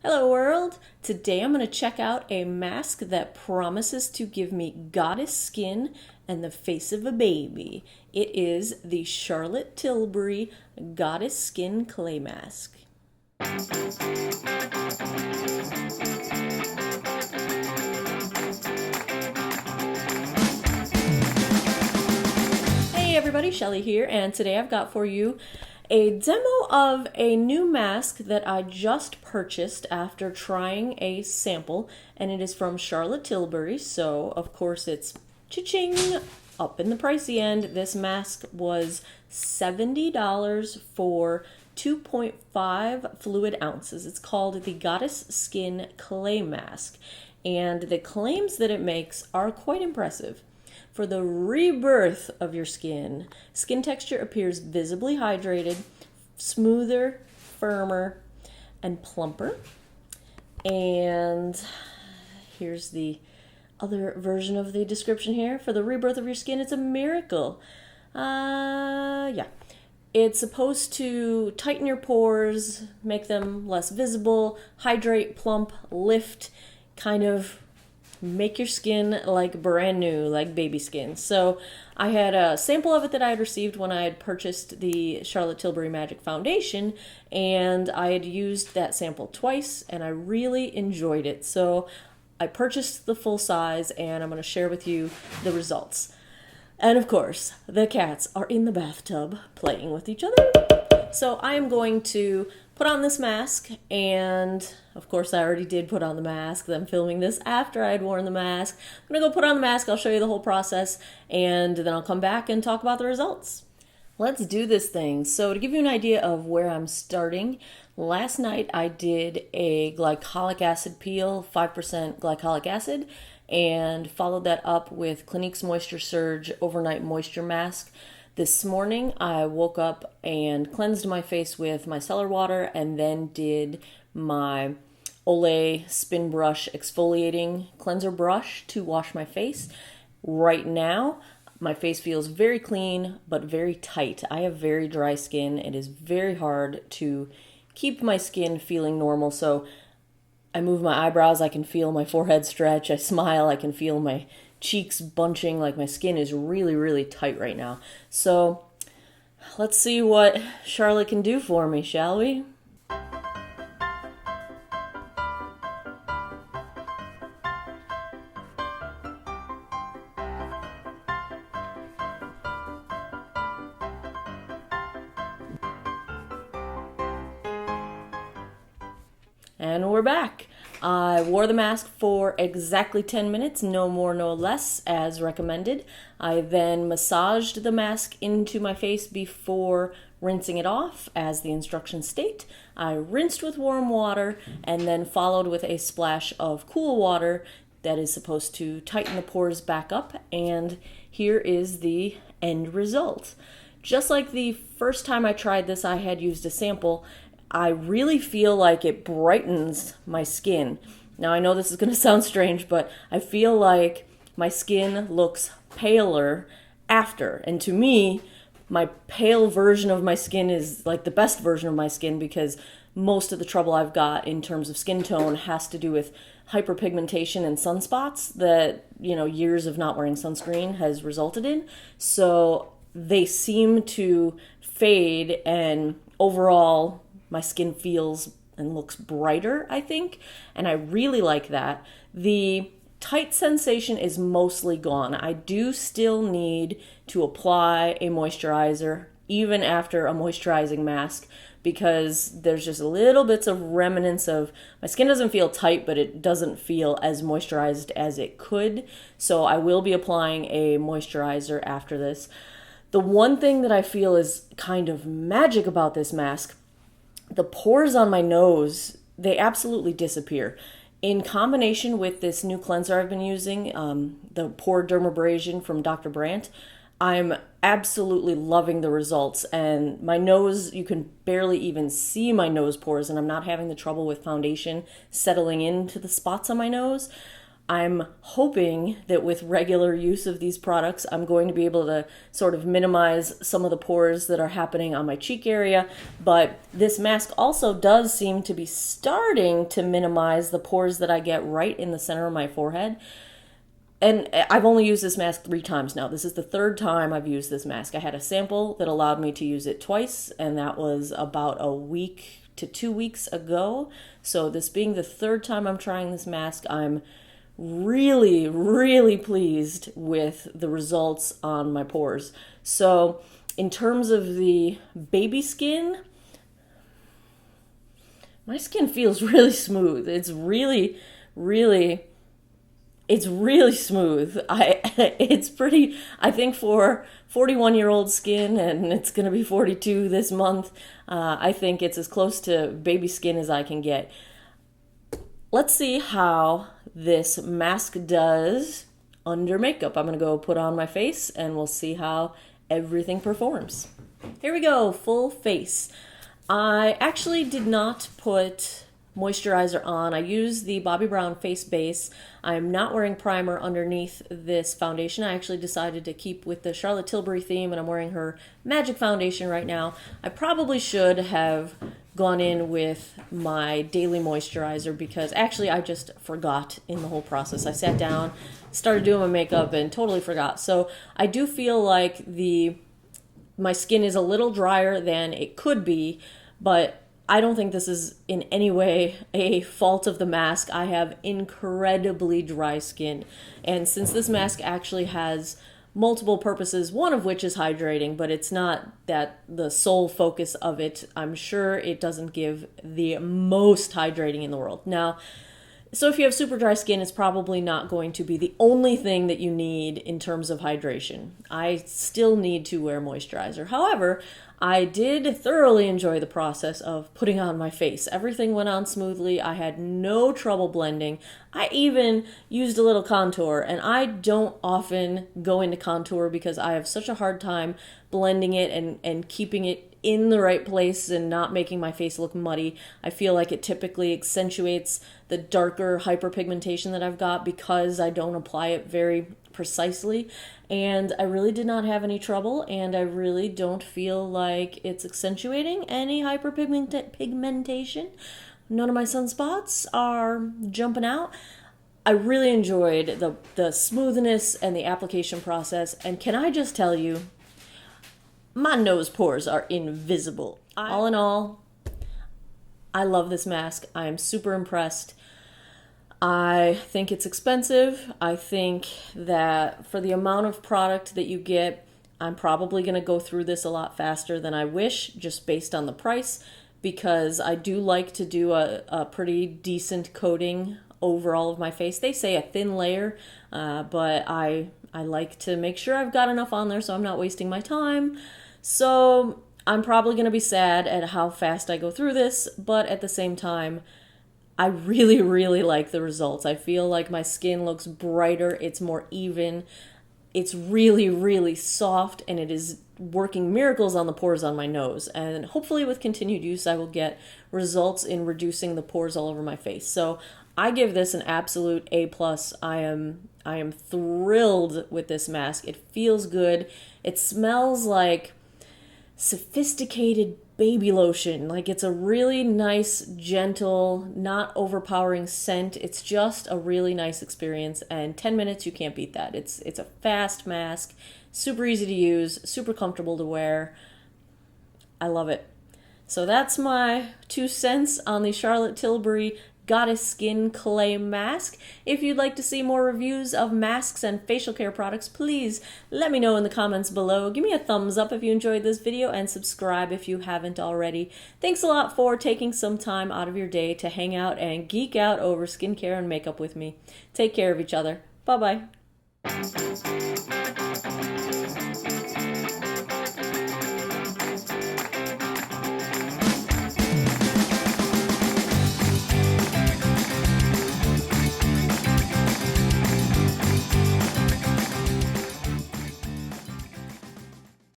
Hello world! Today I'm going to check out a mask that promises to give me goddess skin and the face of a baby. It is the Charlotte Tilbury Goddess Skin Clay Mask. Hey everybody, Shelly here, and today I've got for you a demo of a new mask that I just purchased after trying a sample, and it is from Charlotte Tilbury, so of course it's cha-ching up in the pricey end. This mask was $70 for 2.5 fluid ounces. It's called the Goddess Skin Clay Mask, and the claims that it makes are quite impressive. For the rebirth of your skin, skin texture appears visibly hydrated, smoother, firmer, and plumper. And here's the other version of the description here. For the rebirth of your skin, it's a miracle. Yeah. It's supposed to tighten your pores, make them less visible, hydrate, plump, lift, kind of make your skin like brand new, like baby skin. So I had a sample of it that I had received when I had purchased the Charlotte Tilbury Magic Foundation, and I had used that sample twice, and I really enjoyed it. So I purchased the full size, and I'm going to share with you the results. And of course, the cats are in the bathtub playing with each other. So I am going to put on this mask, and of course I already did put on the mask. I'm filming this after I had worn the mask. I'm gonna go put on the mask, I'll show you the whole process, and then I'll come back and talk about the results. Let's do this thing. So to give you an idea of where I'm starting, last night I did a glycolic acid peel, 5% glycolic acid, and followed that up with Clinique's Moisture Surge Overnight Moisture Mask. This morning, I woke up and cleansed my face with micellar water and then did my Olay Spin Brush Exfoliating Cleanser Brush to wash my face. Right now, my face feels very clean but very tight. I have very dry skin. It is very hard to keep my skin feeling normal, so I move my eyebrows, I can feel my forehead stretch. I smile, I can feel my cheeks bunching, like my skin is really, really tight right now. So let's see what Charlotte can do for me, shall we? And we're back. I wore the mask for exactly 10 minutes, no more, no less, as recommended. I then massaged the mask into my face before rinsing it off, as the instructions state. I rinsed with warm water and then followed with a splash of cool water that is supposed to tighten the pores back up, and here is the end result. Just like the first time I tried this, I had used a sample. I really feel like it brightens my skin. Now, I know this is going to sound strange, but I feel like my skin looks paler after. And to me, my pale version of my skin is like the best version of my skin, because most of the trouble I've got in terms of skin tone has to do with hyperpigmentation and sunspots that, years of not wearing sunscreen has resulted in. So they seem to fade, and overall my skin feels and looks brighter, I think, and I really like that. The tight sensation is mostly gone. I do still need to apply a moisturizer even after a moisturizing mask, because there's just little bits of remnants of, my skin doesn't feel tight, but it doesn't feel as moisturized as it could. So I will be applying a moisturizer after this. The one thing that I feel is kind of magic about this mask, the pores on my nose, they absolutely disappear. In combination with this new cleanser I've been using, the Pore Dermabrasion from Dr. Brandt, I'm absolutely loving the results. And my nose, you can barely even see my nose pores, and I'm not having the trouble with foundation settling into the spots on my nose. I'm hoping that with regular use of these products, I'm going to be able to sort of minimize some of the pores that are happening on my cheek area. But this mask also does seem to be starting to minimize the pores that I get right in the center of my forehead. And I've only used this mask 3 times now. This is the 3rd time I've used this mask. I had a sample that allowed me to use it twice, and that was about a week to 2 weeks ago. So this being the 3rd time I'm trying this mask, I'm really, really pleased with the results on my pores. So in terms of the baby skin, my skin feels really smooth. It's really smooth. It's pretty, I think for 41-year-old skin, and it's going to be 42 this month, I think it's as close to baby skin as I can get. Let's see how this mask does under makeup. I'm going to go put on my face and we'll see how everything performs. Here we go, full face. I actually did not put moisturizer on. I used the Bobbi Brown face base. I'm not wearing primer underneath this foundation. I actually decided to keep with the Charlotte Tilbury theme, and I'm wearing her Magic foundation right now. I probably should have gone in with my daily moisturizer because actually I just forgot in the whole process. I sat down, started doing my makeup, and totally forgot. So I do feel like my skin is a little drier than it could be, but I don't think this is in any way a fault of the mask. I have incredibly dry skin. And since this mask actually has multiple purposes, one of which is hydrating, but it's not that the sole focus of it, I'm sure it doesn't give the most hydrating in the world. Now, so if you have super dry skin, it's probably not going to be the only thing that you need in terms of hydration. I still need to wear moisturizer. However, I did thoroughly enjoy the process of putting on my face. Everything went on smoothly. I had no trouble blending. I even used a little contour, and I don't often go into contour because I have such a hard time blending it and keeping it in the right place and not making my face look muddy. I feel like it typically accentuates the darker hyperpigmentation that I've got because I don't apply it very precisely. And I really did not have any trouble, and I really don't feel like it's accentuating any hyperpigmentation. None of my sunspots are jumping out. I really enjoyed the smoothness and the application process, and can I just tell you, my nose pores are invisible. All in all, I love this mask. I am super impressed. I think it's expensive. I think that for the amount of product that you get, I'm probably going to go through this a lot faster than I wish, just based on the price, because I do like to do a pretty decent coating over all of my face. They say a thin layer, but I like to make sure I've got enough on there so I'm not wasting my time. So I'm probably going to be sad at how fast I go through this, but at the same time, I really, really like the results. I feel like my skin looks brighter, it's more even, it's really, really soft, and it is working miracles on the pores on my nose. And hopefully with continued use, I will get results in reducing the pores all over my face. So I give this an absolute A+. I am thrilled with this mask. It feels good. It smells like sophisticated baby lotion. Like, it's a really nice, gentle, not overpowering scent. It's just a really nice experience, and 10 minutes, you can't beat that. It's a fast mask, super easy to use, super comfortable to wear. I love it. So that's my 2 cents on the Charlotte Tilbury Goddess Skin Clay Mask. If you'd like to see more reviews of masks and facial care products, please let me know in the comments below. Give me a thumbs up if you enjoyed this video, and subscribe if you haven't already. Thanks a lot for taking some time out of your day to hang out and geek out over skincare and makeup with me. Take care of each other. Bye-bye.